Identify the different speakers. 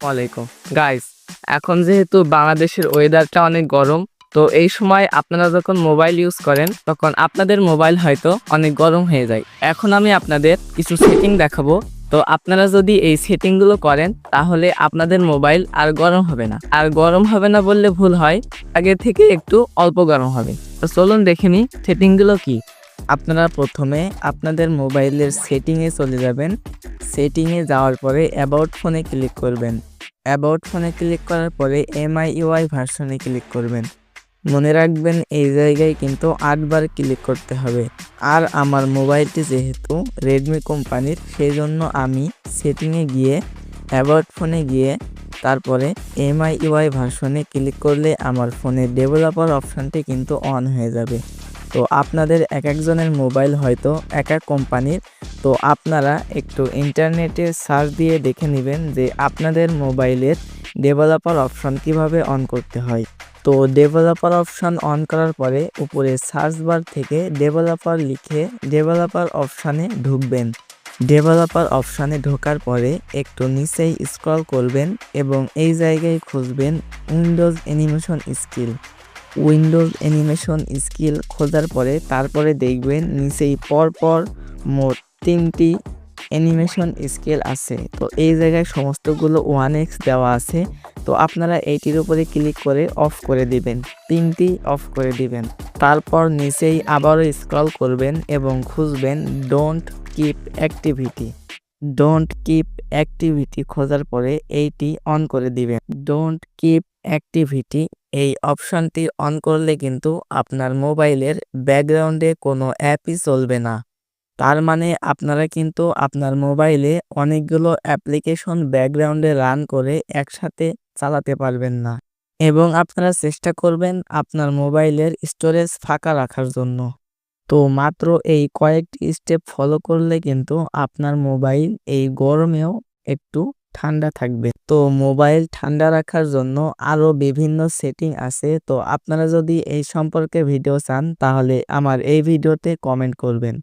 Speaker 1: ওয়ালাইকুম গাইস। এখন যেহেতু বাংলাদেশের ওয়েদারটা অনেক গরম, তো এই সময় আপনারা যখন মোবাইল ইউজ করেন তখন আপনাদের মোবাইল হয়তো অনেক গরম হয়ে যায়। এখন আমি আপনাদের কিছু সেটিং দেখাবো। তো আপনারা যদি এই সেটিংগুলো করেন তাহলে আপনাদের মোবাইল আর গরম হবে না। আর গরম হবে না বললে ভুল হয়, আগে থেকে একটু অল্প গরম হবে। তো চলুন দেখে নিই সেটিংগুলো কি। আপনারা প্রথমে আপনাদের মোবাইলের সেটিংয়ে চলে যাবেন। সেটিংয়ে যাওয়ার পরে অ্যাবাউট ফোনে ক্লিক করবেন। অ্যাবাউট ফোনে ক্লিক করার পরে MIUI ভার্সনে ক্লিক করবেন। মনে রাখবেন এই জায়গায় কিন্তু 8 বার ক্লিক করতে হবে। আর আমার মোবাইলটি যেহেতু রেডমি কোম্পানির, সেই জন্য আমি সেটিংয়ে গিয়ে অ্যাবাউট ফোনে গিয়ে তারপরে MIUI ভার্সনে ক্লিক করলে আমার ফোনের ডেভেলপার অপশানটি কিন্তু অন হয়ে যাবে। তো আপনাদের এক একজনের মোবাইল হয়তো এক এক কোম্পানির, তো আপনারা একটু ইন্টারনেটে সার্চ দিয়ে দেখে নেবেন যে আপনাদের মোবাইলের ডেভেলপার অপশন কিভাবে অন করতে হয়। তো ডেভেলপার অপশন অন করার পরে উপরে সার্চ বার থেকে ডেভেলপার লিখে ডেভেলপার অপশানে ঢুকবেন। ডেভেলপার অপশানে ঢোকার পরে একটু নিচেই স্ক্রল করবেন এবং এই জায়গায় খুঁজবেন Windows animation skill. Windows animation skill খোঁজার পরে তারপরে দেখবেন নিচেই পরপর মোট 3টি অ্যানিমেশন স্কেল আছে। তো এই জায়গায় সমস্তগুলো 1x দেওয়া আছে। তো আপনারা এইটির উপরে ক্লিক করে অফ করে দিবেন, 3টি অফ করে দিবেন। তারপর নিচেই আবারও স্ক্রল করবেন এবং খুঁজবেন don't keep activity. Don't keep activity খোঁজার পরে এইটি অন করে দিবেন। ডোন্ট কিপ অ্যাক্টিভিটি এই অপশনটি অন করলে কিন্তু আপনার মোবাইলের ব্যাকগ্রাউন্ডে কোনো অ্যাপই চলবে না। তার মানে আপনারা কিন্তু আপনার মোবাইলে অনেকগুলো অ্যাপ্লিকেশন ব্যাকগ্রাউন্ডে রান করে একসাথে চালাতে পারবেন না, এবং আপনারা চেষ্টা করবেন আপনার মোবাইলের স্টোরেজ ফাঁকা রাখার জন্য। তো মাত্র এই কয়েকটি স্টেপ ফলো করলে কিন্তু আপনার মোবাইল এই গরমেও একটু ঠান্ডা থাকবে। তো মোবাইল ঠান্ডা রাখার জন্য আরও বিভিন্ন সেটিং আছে। তো আপনারা যদি এই সম্পর্কে ভিডিও চান তাহলে আমার এই ভিডিওতে কমেন্ট করবেন।